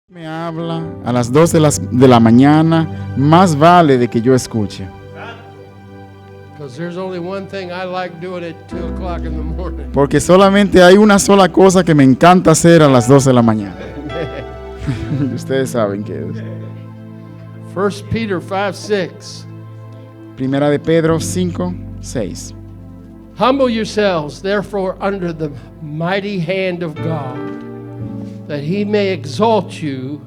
Me habla a las 2 de la mañana, más vale de que yo escuche. Because there's only one thing I like doing at 2 o'clock in the morning. Porque solamente hay una sola cosa que me encanta hacer a las 2 de la mañana. Ustedes saben qué es. 1 Peter 5:6. Primera de Pedro 5, 6. Humble yourselves, therefore, under the mighty hand of God, that he may exalt you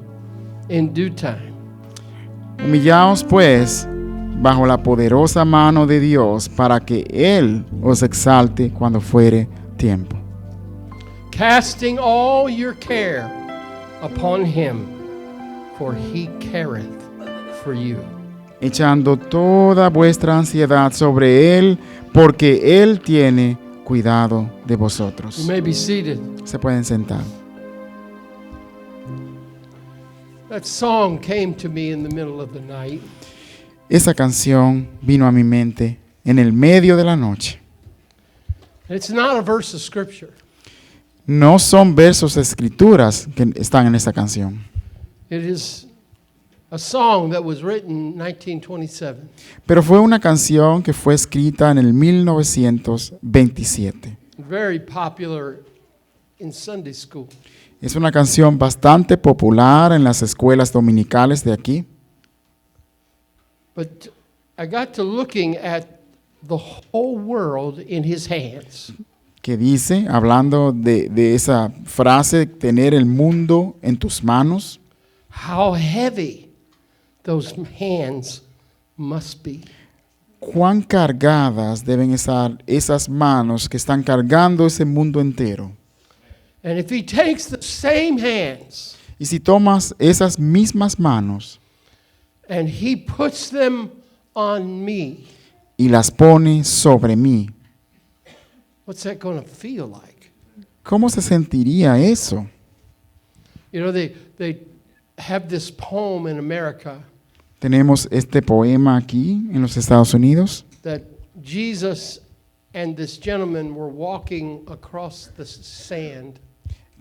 in due time. Humillaos pues bajo la poderosa mano de Dios para que Él os exalte cuando fuere tiempo. Casting all your care upon him, for he careth for you. Echando toda vuestra ansiedad sobre Él, porque Él tiene cuidado de You vosotros. may be seated. Se pueden sentar. That song came to me in the middle of the night. Esa canción vino a mi mente en el medio de la noche. It's not a verse of scripture. No son versos de escrituras que están en esa canción, It is a song that was written in 1927. pero fue una canción que fue escrita en el 1927. Very popular in Sunday school. Es una canción bastante popular en las escuelas dominicales de aquí. But I got to looking at the whole world in his hands. Que dice, hablando de esa frase, tener el mundo en tus manos, How heavy those hands must be. cuán cargadas deben estar esas manos que están cargando ese mundo entero. And if he takes the same hands Y si tomas esas mismas manos and he puts them on me, y las pones sobre mí, what's that going to feel like? ¿cómo se sentiría eso? You know, they have this poem in America Tenemos este poema aquí en los Estados Unidos, that Jesus and this gentleman were walking across the sand,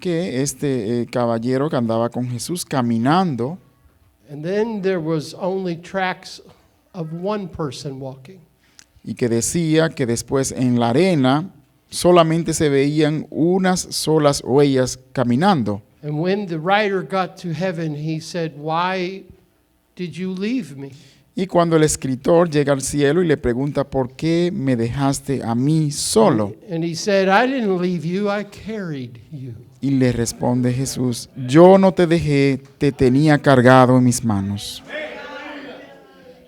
que este caballero que andaba con Jesús caminando, and then there was only tracks of one person walking. y que decía que después en la arena solamente se veían unas solas huellas caminando. And when the writer got to heaven, he said, "Why did you leave me?" Y cuando el escritor llega al cielo y le pregunta, ¿por qué me dejaste a mí solo? And he said, "I didn't leave you, I carried you." Y le responde Jesús, yo no te dejé, te tenía cargado en mis manos.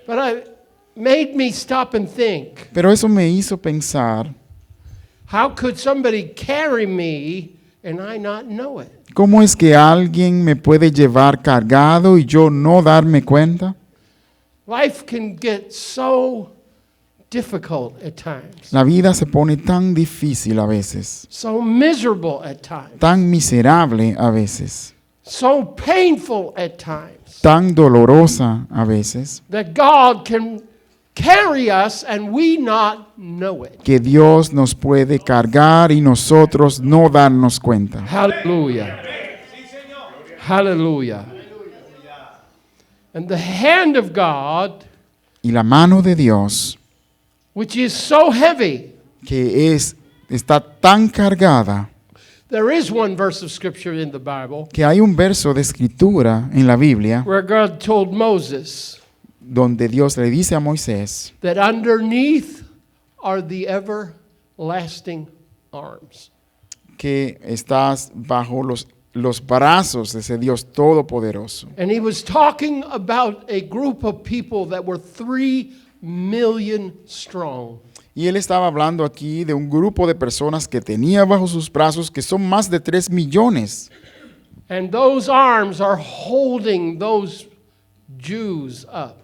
But it made me stop and think, Pero eso me hizo pensar, how could somebody carry me and I not know it? ¿cómo es que alguien me puede llevar cargado y yo no darme cuenta? Life can get so difficult at times, La vida se pone tan difícil a veces, so miserable at times, tan miserable a veces, so painful at times, tan dolorosa a veces, that God can carry us and we not know it. que Dios nos puede cargar y nosotros no darnos cuenta. Hallelujah. Hallelujah. And the hand of God, Y la mano de Dios, which is so heavy, que está tan cargada, there is one verse of scripture in the Bible que hay un verso de escritura en la Biblia where God told Moses donde Dios le dice a Moisés that underneath are the everlasting arms. que estás bajo los brazos de ese Dios todopoderoso. And he was talking about a group of people that were 3 million strong. Y él estaba hablando aquí de un grupo de personas que tenía bajo sus brazos que son más de 3 millones. And those arms are holding those Jews up.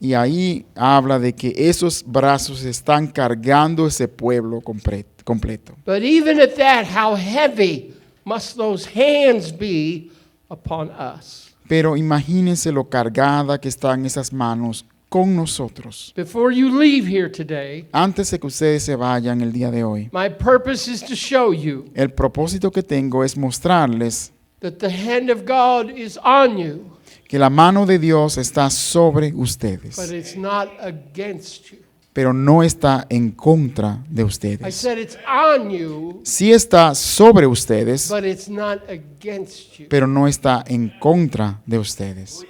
Y ahí habla de que esos brazos están cargando ese pueblo completo. But even at that, how heavy must those hands be upon us? Pero imagínense lo cargada que están esas manos con nosotros. Before you leave here today, Antes de que ustedes se vayan el día de hoy, my purpose is to show you el propósito que tengo es mostrarles that the hand of God is on you, que la mano de Dios está sobre ustedes, but it's not against you. pero no está en contra de I ustedes. said it's on you, Sí está sobre ustedes, but it's not against you. pero no está en contra de ustedes.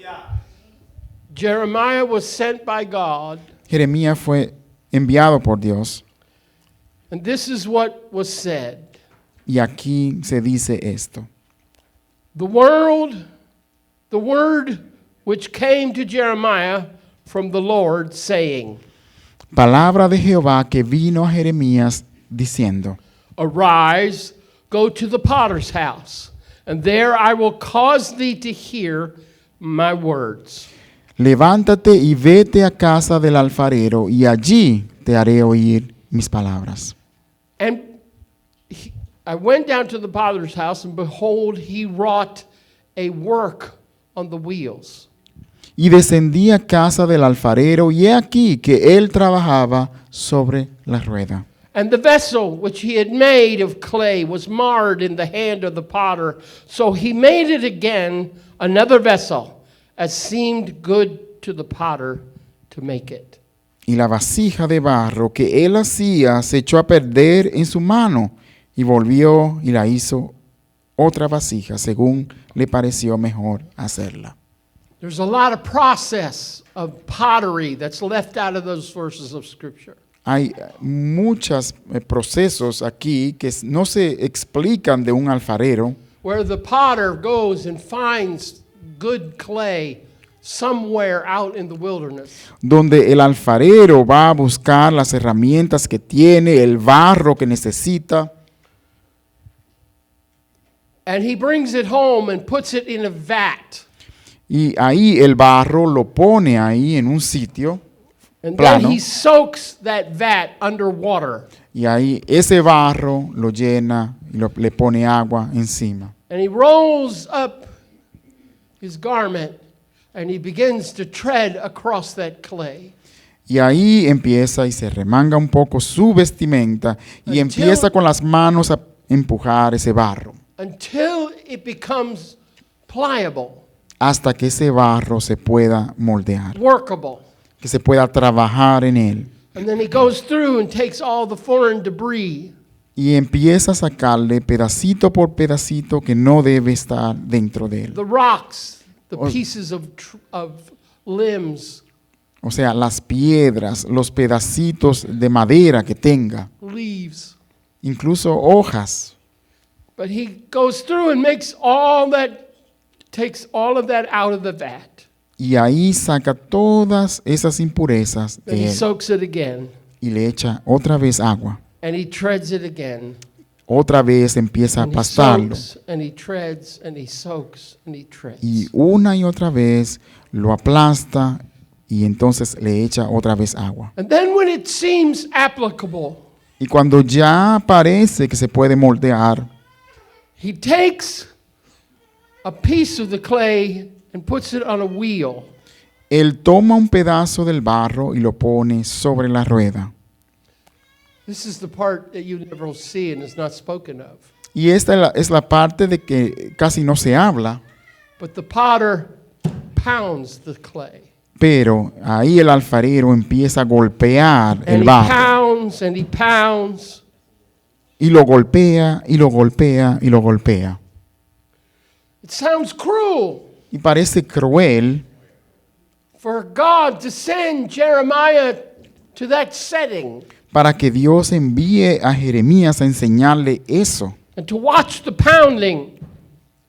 Jeremiah was sent by God, Jeremías fue enviado por Dios and this is what was said. y aquí se dice esto. The word which came to Jeremiah from the Lord, saying, Palabra de Jehová que vino a Jeremías diciendo, Arise, go to the potter's house, and there I will cause thee to hear my words. levántate y vete a casa del alfarero y allí te haré oír mis palabras. And I went down to the potter's house, and behold, he wrought a work on the wheels. Y descendí a casa del alfarero y he aquí que él trabajaba sobre la rueda. And the vessel which he had made of clay was marred in the hand of the potter. So he made it again another vessel, as seemed good to the potter to make it. Y la vasija de barro que él hacía se echó a perder en su mano y volvió y la hizo otra vasija según le pareció mejor hacerla. There's a lot of process of pottery that's left out of those verses of Scripture. Hay muchos procesos aquí que no se explican de un alfarero, Where the potter goes and finds good clay somewhere out in the wilderness. donde el alfarero va a buscar las herramientas que tiene, el barro que necesita, And he brings it home and puts it in a vat. y ahí el barro lo pone ahí en un sitio, And plano. then he soaks that vat underwater. y ahí ese barro lo llena y le pone agua encima. And he rolls up his garment and he begins to tread across that clay. Y ahí empieza y se remanga un poco su vestimenta y empieza con las manos a empujar ese barro Until it becomes pliable, hasta que ese barro se pueda moldear, workable. que se pueda trabajar en él. And then he goes through and takes all the foreign debris Y empieza a sacarle pedacito por pedacito que no debe estar dentro de él. the rocks, the Or- pieces of limbs, O sea, las piedras, los pedacitos de madera que tenga, leaves. incluso hojas. But he goes through and takes all of that out of the vat. Y ahí saca todas esas impurezas Then de he él soaks it again y le echa otra vez agua. and he treads it again. Otra vez empieza a And he aplastarlo. soaks and he treads and he soaks and he treads. Y una y otra vez lo aplasta y entonces le echa otra vez agua. And then when it seems applicable, Y cuando ya parece que se puede moldear, he takes a piece of the clay and puts it on a wheel. él toma un pedazo del barro y lo pone sobre la rueda. This is the part that you never see and is not spoken of. Y esta es la parte de que casi no se habla, But the potter pounds the clay. pero ahí el alfarero empieza a golpear And el he barro. pounds and he pounds. Y lo golpea, y lo golpea, y lo golpea. It sounds cruel Y parece cruel for God to send Jeremiah to that setting para que Dios envíe a Jeremías a enseñarle eso and to watch the pounding,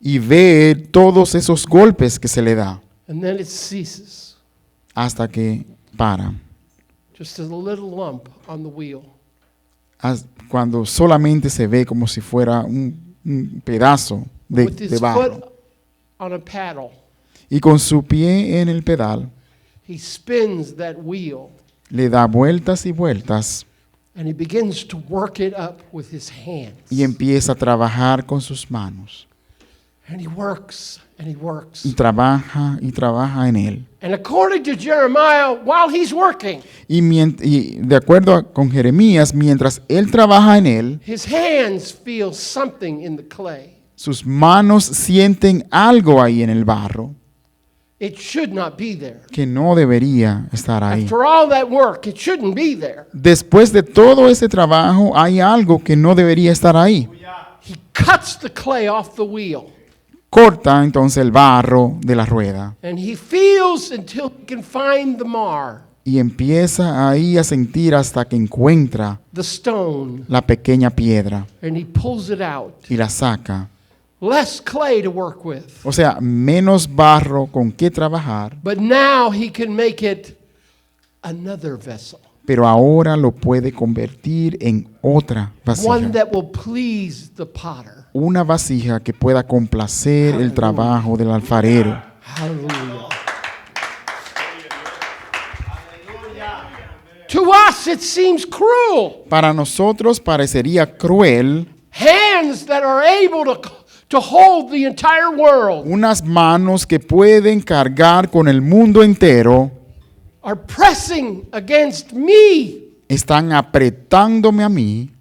y ver todos esos golpes que se le da and then it ceases. hasta que para. Just a little lump on the wheel. Cuando solamente se ve como si fuera un pedazo With de his barro. foot on a paddle, Y con su pie en el pedal he spins that wheel le da vueltas y vueltas and he begins to work it up with his hands. y empieza a trabajar con sus manos. And he works and he works. Y trabaja en él. And according to Jeremiah, while he's working, Y de acuerdo con Jeremías, mientras él trabaja en él, his hands feel something in the clay. Sus manos sienten algo ahí en el barro It should not be there. que no debería estar ahí. After all that work, it shouldn't be there. Después de todo ese trabajo, hay algo que no debería estar ahí. He cuts the clay off the wheel, Corta entonces el barro de la rueda and he feels until he can find the mar, y empieza ahí a sentir hasta que encuentra the stone, la pequeña piedra and he pulls it out. y la saca. Less clay to work with, O sea, menos barro con qué trabajar, but now he can make it another vessel, pero ahora lo puede convertir en otra one vasija. that will please the potter. Una vasija que pueda complacer el trabajo del alfarero. Hallelujah. To us, it seems cruel. Para nosotros parecería cruel Hands that are able to hold the entire world unas manos que pueden cargar con el mundo entero, are pressing against me. están apretándome a mí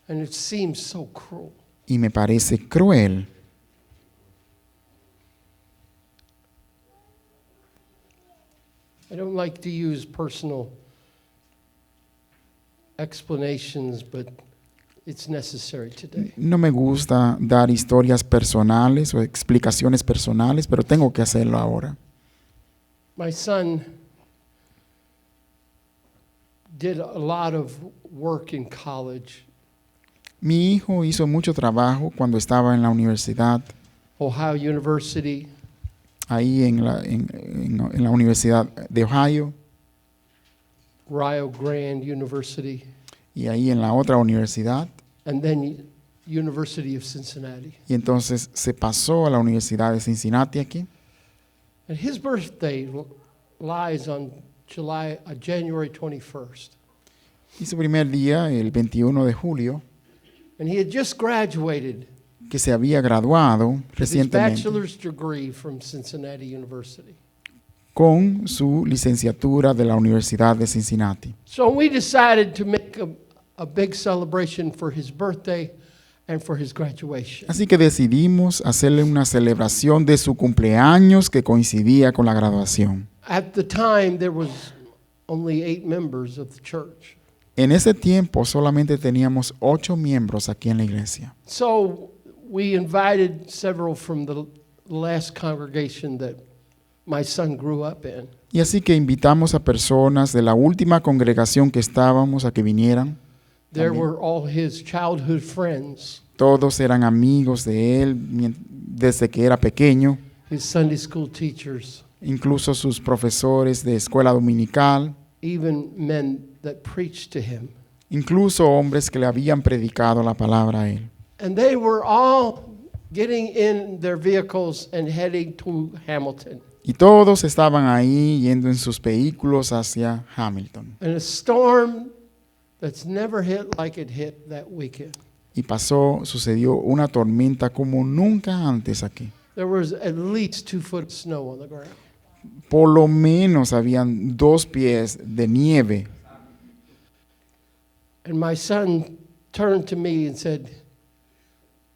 And it seems so cruel. y me parece cruel. I don't like to use personal explanations, but it's necessary today. No me gusta dar historias personales o explicaciones personales, pero tengo que hacerlo ahora. My son did a lot of work in college, Mi hijo hizo mucho trabajo cuando estaba en la universidad, Ohio University, ahí en la Universidad de Ohio Rio Grande University, y ahí en la otra universidad. and then University of Cincinnati. Y entonces se pasó a la Universidad de Cincinnati aquí. And his birthday lies on January 21st. Y su primer día, el 21 de julio, And he had just graduated que se había graduado with his recientemente bachelor's degree from Cincinnati University. con su licenciatura de la Universidad de Cincinnati. So we decided to make a big celebration for his birthday and for his graduation. Así que decidimos hacerle una celebración de su cumpleaños que coincidía con la graduación. At the time, there was only 8 members of the church. En ese tiempo solamente teníamos 8 miembros aquí en la iglesia. So we invited several from the last congregation that my son grew up in. Y así que invitamos a personas de la última congregación que estábamos a que vinieran. There También. were all his childhood friends, Todos eran amigos de él desde que era pequeño, his Sunday school teachers, incluso sus profesores de escuela dominical, even men that preached to him. incluso hombres que le habían predicado la palabra a él. And they were all getting in their vehicles and heading to Hamilton. Y todos estaban ahí yendo en sus vehículos hacia Hamilton. And a storm that's never hit like it hit that weekend. Y sucedió una tormenta como nunca antes aquí. There was at least 2 foot of snow on the ground. Por lo menos habían 2 pies de nieve. And my son turned to me and said,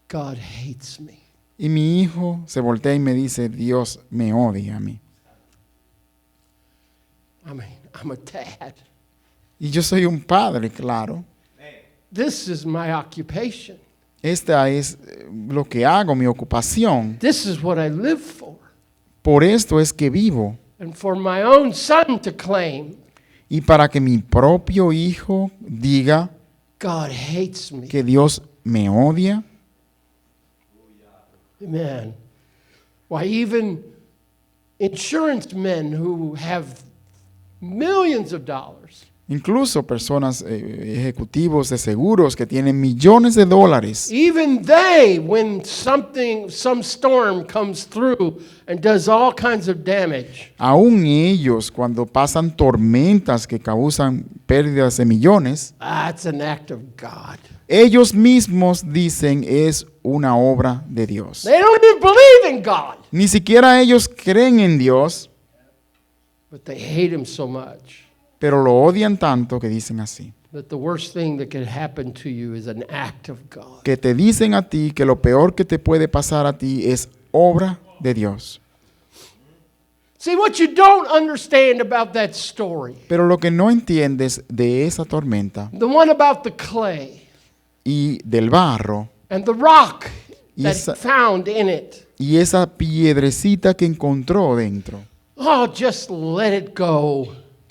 God hates me. Y mi hijo se voltea y me dice, Dios me odia a mí. I mean, I'm a dad. Y yo soy un padre, claro. This is my occupation. Esta es lo que hago, mi ocupación. This is what I live for. Por esto es que vivo. And for my own son to claim, Y para que mi propio hijo diga God hates me. que Dios me odia. Amen. Why, even insurance men who have millions of dollars Incluso personas, ejecutivos de seguros que tienen millones de dólares. even they, when some storm comes through and does all kinds of damage, Aún ellos, cuando pasan tormentas que causan pérdidas de millones, it's an act of God. ellos mismos dicen es una obra de Dios. They don't even believe in God, Ni siquiera ellos creen en Dios, but they hate Him so much. pero lo odian tanto que dicen así. that the worst thing that could happen to you is an act of God. que te dicen a ti que lo peor que te puede pasar a ti es obra de Dios. See, what you don't understand about that story, Pero lo que no entiendes de esa tormenta the one about the clay y del barro and the rock Y that esa- found in it, y esa piedrecita que encontró dentro. oh, just let it go.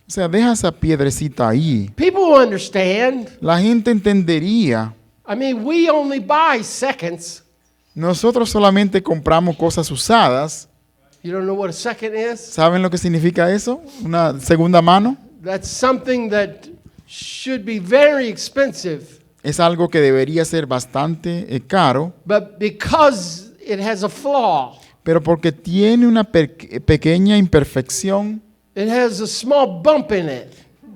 O sea, deja esa piedrecita ahí. People will understand. La gente entendería. I mean, we only buy seconds. Nosotros solamente compramos cosas usadas. You don't know what a second is? ¿Saben lo que significa eso? Una segunda mano. That's something that should be very expensive, Es algo que debería ser bastante caro, but because it has a flaw, pero porque tiene una pequeña imperfección, it has a small bump in it.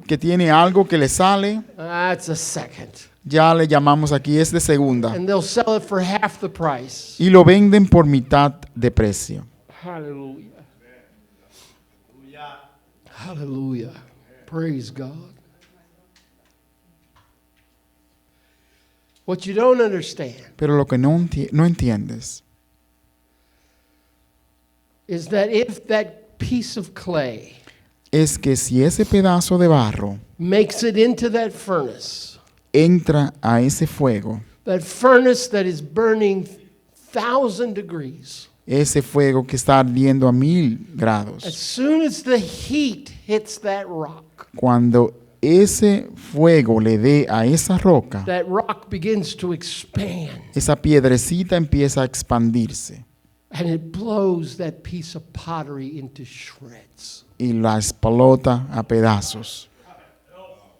que tiene algo que le sale, That's a second. ya le llamamos aquí, es de segunda. And they'll sell it for half the price. Y lo venden por mitad de precio. Hallelujah. Hallelujah. Praise God. What you don't understand Pero lo que no entiendes is that if that piece of clay es que si ese pedazo de barro makes it into that furnace entra a ese fuego, that is burning 1,000 degrees, ese fuego que está ardiendo a 1000 as grados, soon as the heat hits that rock, cuando ese fuego le dé a esa roca, that rock begins to expand esa piedrecita empieza a expandirse and it blows that piece of pottery into shreds. y la explota a pedazos.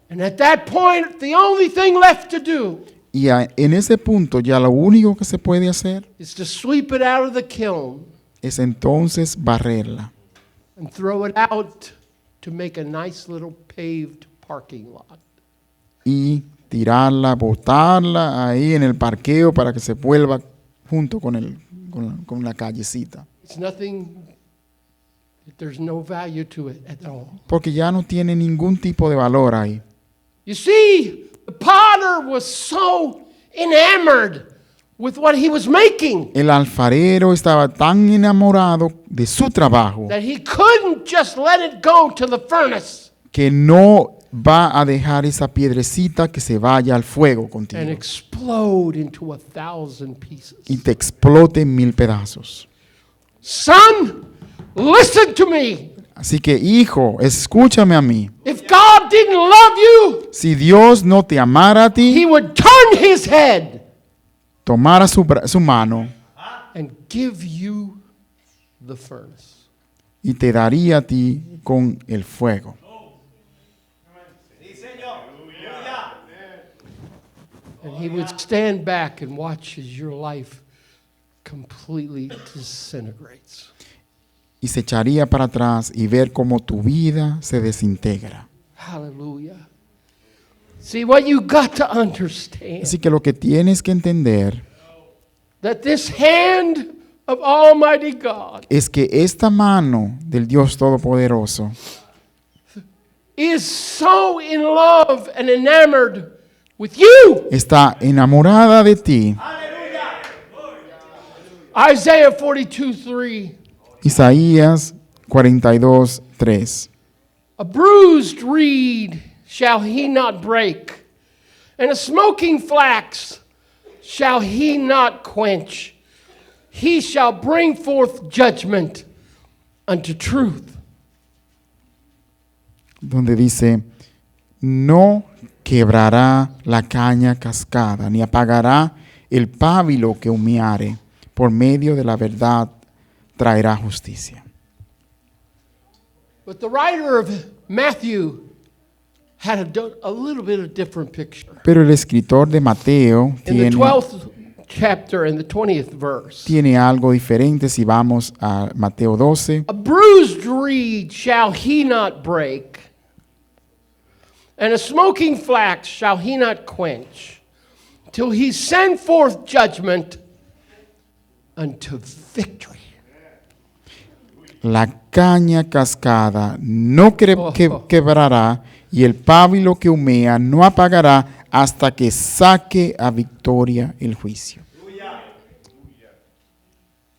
And at that point, the only thing left to do Y en ese punto ya lo único que se puede hacer is to sweep it out of the kiln es entonces barrerla and throw it out to make a nice little paved parking lot. y tirarla, botarla ahí en el parqueo para que se vuelva junto con la callecita. It's nothing, there's no value to it at all. Porque ya no tiene ningún tipo de valor ahí. You see, the potter was so enamored with what he was making El alfarero estaba tan enamorado de su trabajo that he couldn't just let it go to the furnace que no va a dejar esa piedrecita que se vaya al fuego and contigo explode into 1,000 pieces. y te explote en 1000 pedazos. Son, listen to me. Así que, hijo, escúchame a mí. If God didn't love you, Si Dios no te amara a ti, he would turn his head tomara su mano and give you the furnace. y te daría a ti con el fuego. And he would stand back and watch as your life completely disintegrates. Y se echaría para atrás y ver cómo tu vida se desintegra. Hallelujah. See, what you got to understand, Así que lo que tienes que entender that this hand of Almighty God es que esta mano del Dios Todopoderoso is so in love and enamored with you. está enamorada de ti. Isaiah 42:3. Isaías 42:3. A bruised reed shall he not break, and a smoking flax shall he not quench. He shall bring forth judgment unto truth. Donde dice, no quebrará la caña cascada, ni apagará el pábilo que humeare, por medio de la verdad traerá justicia. But the writer of Matthew had a little bit of different picture. Pero el escritor de Mateo In the 12th chapter and the 20th verse. tiene algo diferente si vamos a Mateo 12. A bruised reed shall he not break, and a smoking flax shall he not quench, till he send forth judgment unto victory. La caña cascada no quebrará, y el pábilo que humea no apagará hasta que saque a victoria el juicio.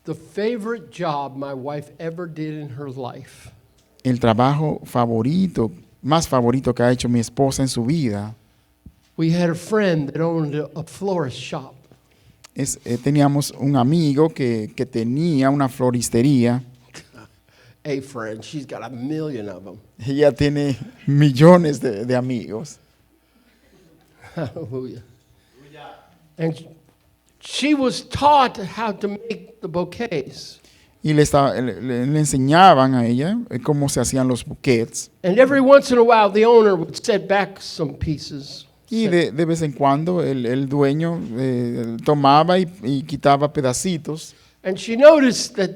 The favorite job my wife ever did in her life El trabajo favorito, más favorito que ha hecho mi esposa en su vida, we had a friend that owned a florist shop. teníamos un amigo que tenía una floristería. A friend, she's got a million of them. Ella tiene millones de amigos. Hallelujah. And she was taught how to make the bouquets. Y le enseñaban a ella cómo se hacían los buquets. And every once in a while, the owner would set back some pieces. Y de vez en cuando el dueño tomaba y quitaba pedacitos. And she noticed that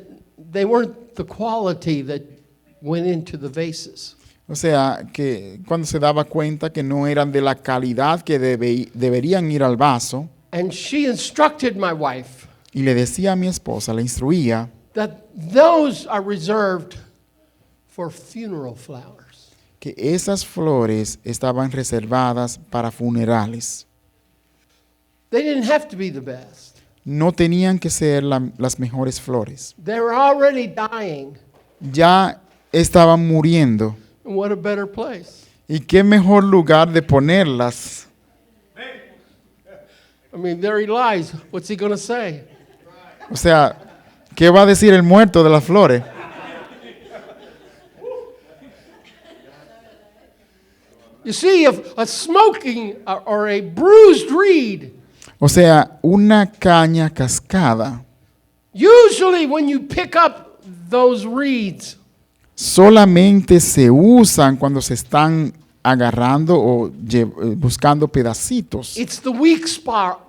they weren't the quality that went into the vases. O sea, que cuando se daba cuenta que no eran de la calidad que deberían ir al vaso. And she instructed my wife Y le decía a mi esposa, le instruía, that those are reserved for funeral flowers. que esas flores estaban reservadas para funerales. They didn't have to be the best. No tenían que ser las mejores flores. They were already dying. Ya estaban muriendo. And what a better place. ¿Y qué mejor lugar de ponerlas? I mean, there he lies. What's he going to say? O sea, ¿qué va a decir el muerto de las flores? You see, if a smoking or a bruised reed, O sea, una caña cascada usually when you pick up those reeds, solamente se usan cuando se están agarrando o buscando pedacitos. it's the weak spot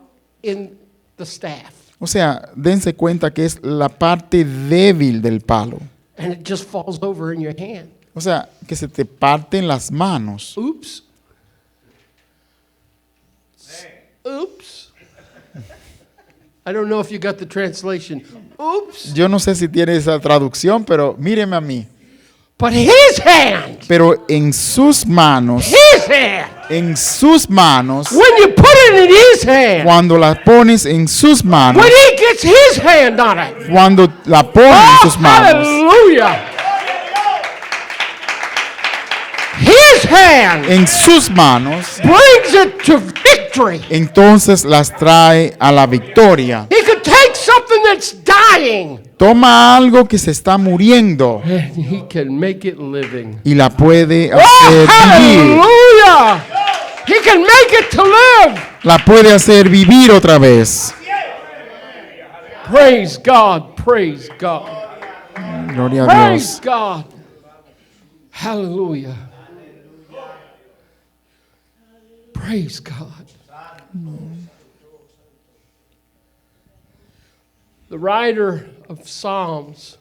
in the staff. O sea, dense cuenta que es la parte débil del palo. And it just falls over in your hand. O sea, que se te parten las manos. Oops. Oops. I don't know if you got the translation. Oops. Yo no sé si tiene esa traducción, pero míreme a mí. But his hand, Pero en sus manos, when when you put it in his hand, cuando la pones en sus manos, when he gets his hand on it, cuando la pones en sus manos, hallelujah. His hand en sus manos, brings it to victory. entonces las trae a la victoria. He could take something that's dying Toma algo que se está muriendo and he can make it living. y la puede Oh, hacer vivir. hallelujah! He can make it to live. La puede hacer vivir otra vez. Praise God, praise God, Gloria a praise Dios. God. Hallelujah. Praise God. The writer of Psalms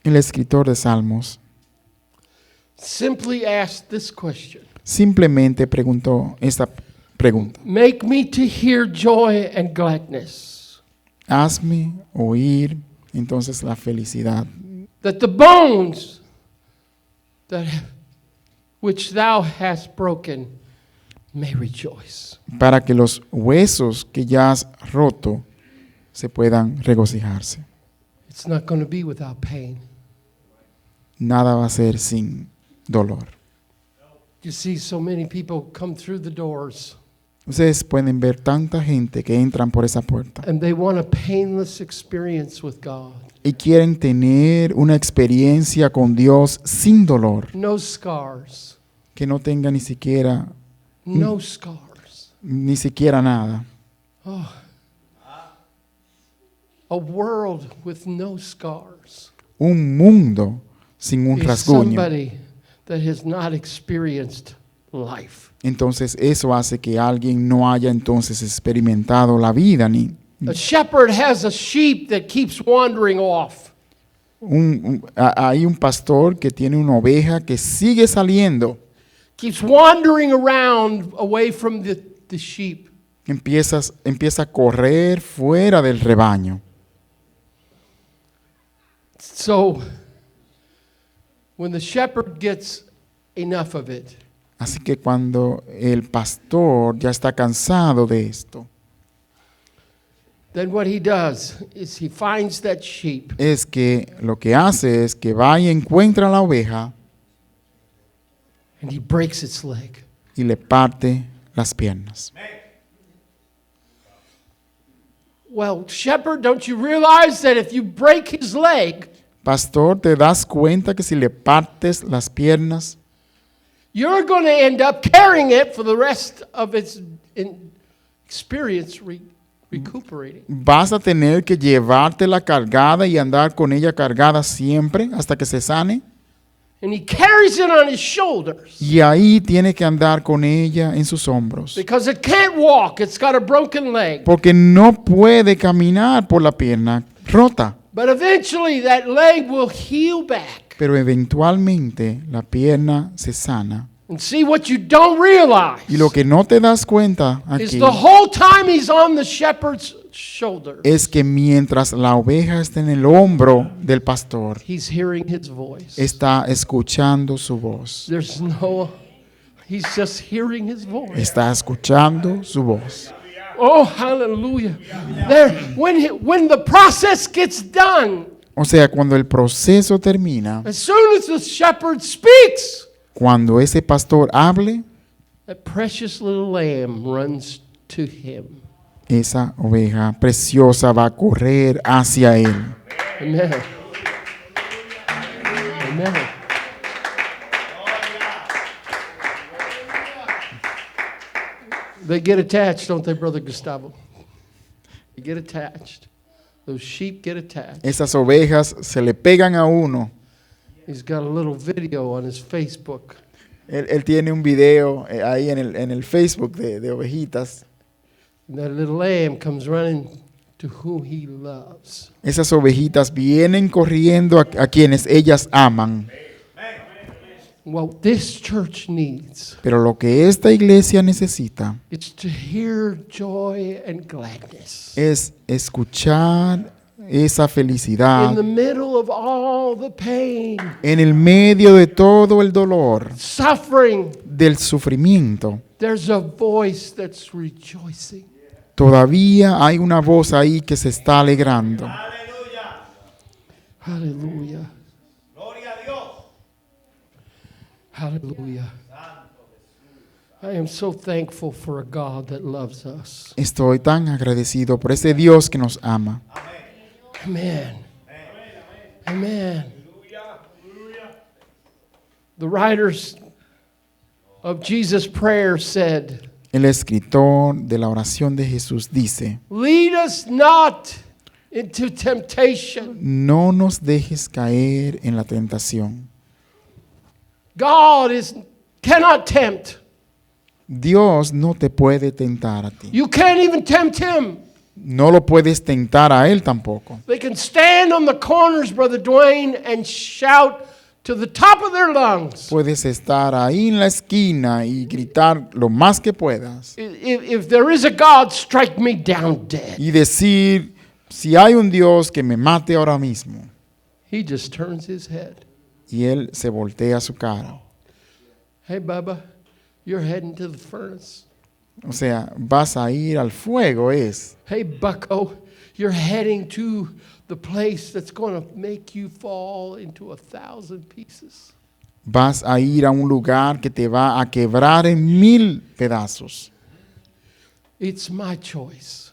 El escritor de Salmos simply asked this question. simplemente preguntó esta pregunta. Make me to hear joy and gladness, Hazme oír entonces la felicidad, that the bones which thou hast broken may rejoice. para que los huesos que ya has roto se puedan regocijarse. It's not going to be without pain. Nada va a ser sin dolor. You see so many people come through the doors Ustedes pueden ver tanta gente que entran por esa puerta and they want a painless experience with God. y quieren tener una experiencia con Dios sin dolor, No scars. que no tenga ni siquiera No scars. nada. A world with no scars Un mundo sin un is rasguño. somebody that has not experienced life. Entonces eso hace que alguien no haya entonces experimentado la vida ni A shepherd has a sheep that keeps wandering off. hay un pastor que tiene una oveja que sigue saliendo, Keeps wandering around away from the sheep. empieza a correr fuera del rebaño. So when the shepherd gets enough of it, Así que cuando el pastor ya está cansado de esto, then what he does is he finds that sheep es que lo que hace es que va y encuentra a la oveja and he breaks its leg. y le parte las piernas. Well, shepherd, don't you realize that if you break his leg, Pastor, ¿te das cuenta que si le partes las piernas, you're going to end up carrying it for the rest of its experience recuperating? vas a tener que llevártela cargada y andar con ella cargada siempre hasta que se sane? And he carries it on his shoulders Y ahí tiene que andar con ella en sus hombros. because it can't walk. It's got a broken leg. Porque no puede caminar por la pierna rota. But eventually that leg will heal back. Pero eventualmente la pierna se sana. And see, what you don't realize Y lo que no te das cuenta is aquí the whole time he's on the shepherd's shoulder, es que mientras la oveja está en el hombro del pastor, he's hearing his voice. está escuchando su voz. He's just hearing his voice. Está escuchando su voz. Oh, hallelujah. When the process gets done, O sea, cuando el proceso termina, as soon as the shepherd speaks, cuando ese pastor hable, that precious little lamb runs to him. esa oveja preciosa va a correr hacia él. Amen. Amen. They get attached, don't they, Brother Gustavo? They get attached. Those sheep get attached. Esas ovejas se le pegan a uno. He's got a little video on his Facebook. Él tiene un video ahí en el Facebook de ovejitas. And that little lamb comes running to who he loves. Esas ovejitas vienen corriendo a quienes ellas aman. What this church needs Pero lo que esta iglesia necesita is to hear joy and gladness. es escuchar esa felicidad In the middle of all the pain, en el medio de todo el dolor, suffering, del sufrimiento. there's a voice that's rejoicing. Todavía hay una voz ahí que se está alegrando. Hallelujah. Hallelujah. I am so thankful for a God that loves us. Estoy tan agradecido por ese Dios que nos ama. Amen. Amen. The writers of Jesus' prayer said, El escritor de la oración de Jesús dice, lead us not into temptation. no nos dejes caer en la tentación. God cannot tempt. Dios no te puede tentar a ti. You can't even tempt him. No lo puedes tentar a Él tampoco. They can stand on the corners, Brother Dwayne, and shout to the top of their lungs. Puedes estar ahí en la esquina y gritar lo más que puedas. If there is a God, strike me down dead. Y decir, si hay un Dios que me mate ahora mismo. He just turns his head. Y Él se voltea su cara. Hey, Bubba, you're heading to the furnace. O sea, vas a ir al fuego es. Hey, Bucko, you're heading to the place that's going to make you fall into 1,000 pieces. Vas a ir a un lugar que te va a quebrar en 1000 pedazos. It's my choice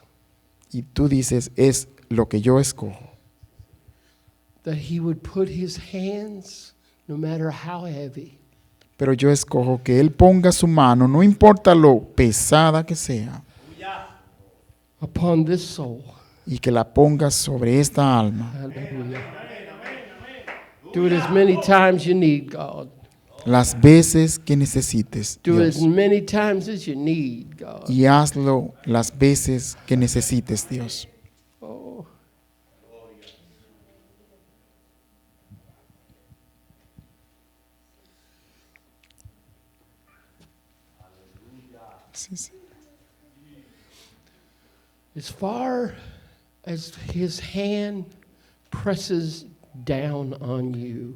Y tú dices, es lo que yo escojo. that he would put his hands, no matter how heavy, Pero yo escojo que Él ponga su mano, no importa lo pesada que sea, upon this soul. y que la ponga sobre esta alma. Hallelujah. Do it as many times you need, God. Las veces que necesites, Do it as Dios. many times as you need, God. Y hazlo las veces que necesites, Dios. Oh. Sí, sí. As far as his hand presses down on you,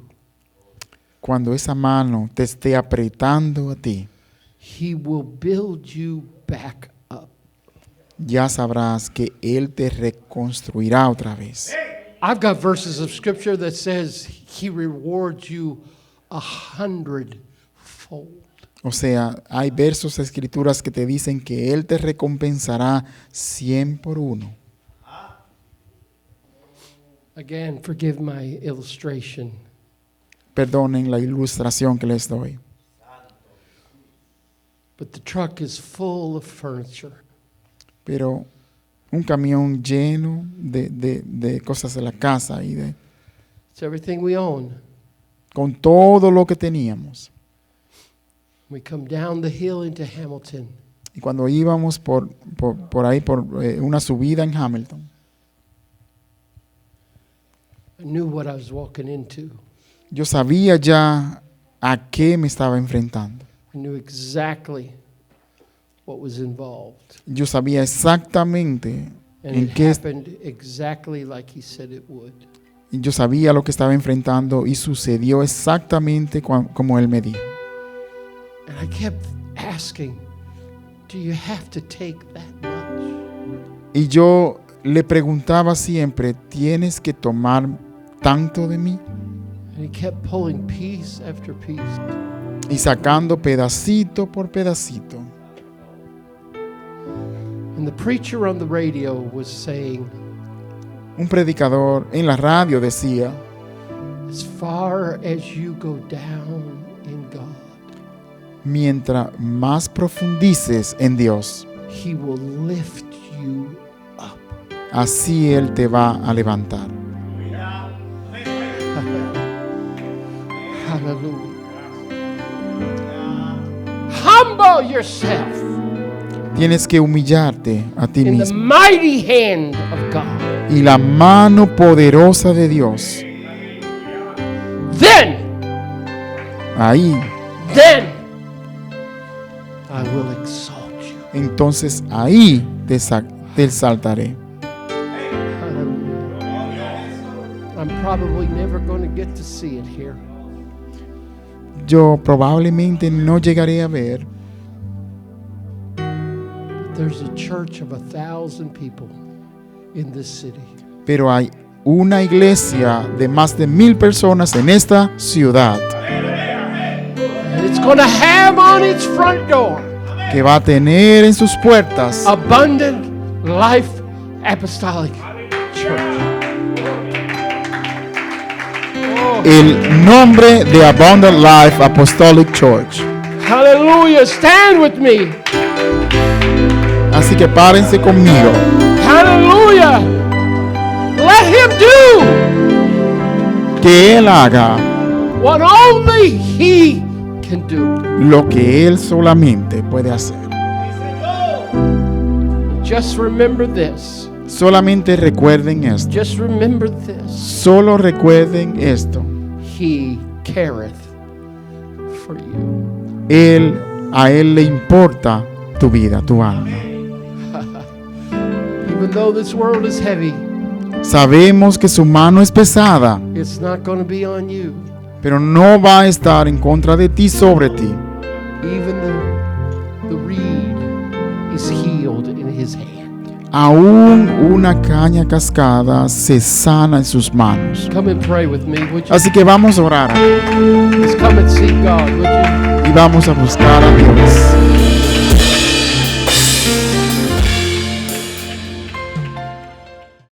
Cuando esa mano te esté apretando a ti, He will build you back up. ya sabrás que Él te reconstruirá otra vez. I've got verses of scripture that says he rewards you 100-fold. O sea, hay versos de escrituras que te dicen que Él te recompensará 100 por 1. Again, forgive my illustration. Perdonen la ilustración que les doy. But the truck is full of furniture. Pero un camión lleno de cosas de la casa y It's everything we own. con todo lo que teníamos. We come down the hill into Hamilton. Y cuando íbamos por ahí, por una subida en Hamilton, I knew what I was walking into. yo sabía ya a qué me estaba enfrentando. I knew exactly what was involved. Yo sabía exactamente And en it qué, happened exactly like he said it would. y yo sabía lo que estaba enfrentando y sucedió exactamente como Él me dijo. And I kept asking, do you have to take that much? Y yo le preguntaba siempre, ¿tienes que tomar tanto de mí? And he kept pulling piece after piece. Y sacando pedacito por pedacito. And the preacher on the radio was saying, Un predicador en la radio decía, as far as you go down in God, mientras más profundices en Dios, he will lift you up. así Él te va a levantar. Hallelujah. Humble yourself Tienes que humillarte a ti in the mismo. mighty hand of God. Y la mano poderosa de Dios, Then ahí, I will exalt you. entonces ahí te exaltaré. Hallelujah. I'm probably never going to get to see it here. Yo probablemente no llegaré a ver, There's a church of 1,000 people in this city. pero hay una iglesia de más de 1,000 personas en esta ciudad And it's going to have on its front door que va a tener en sus puertas Abundant Life Apostolic Church. el nombre de Abundant Life Apostolic Church. Hallelujah. Stand with me. Así que párense conmigo. Hallelujah. Let him do Que Él haga what only he can do. lo que Él solamente puede hacer. Just remember this. Solamente recuerden esto. Just remember this. Solo recuerden esto. He careth for you. A Él le importa tu vida, tu alma. Even though this world is heavy, Sabemos que su mano es pesada, it's not going to be on you. pero no va a estar en contra de ti, sobre ti. Even the reed is healed in his hand. Aún una caña cascada se sana en sus manos. Come and pray with me, would you? Así que vamos a orar Just come and seek God, would you? y vamos a buscar a Dios.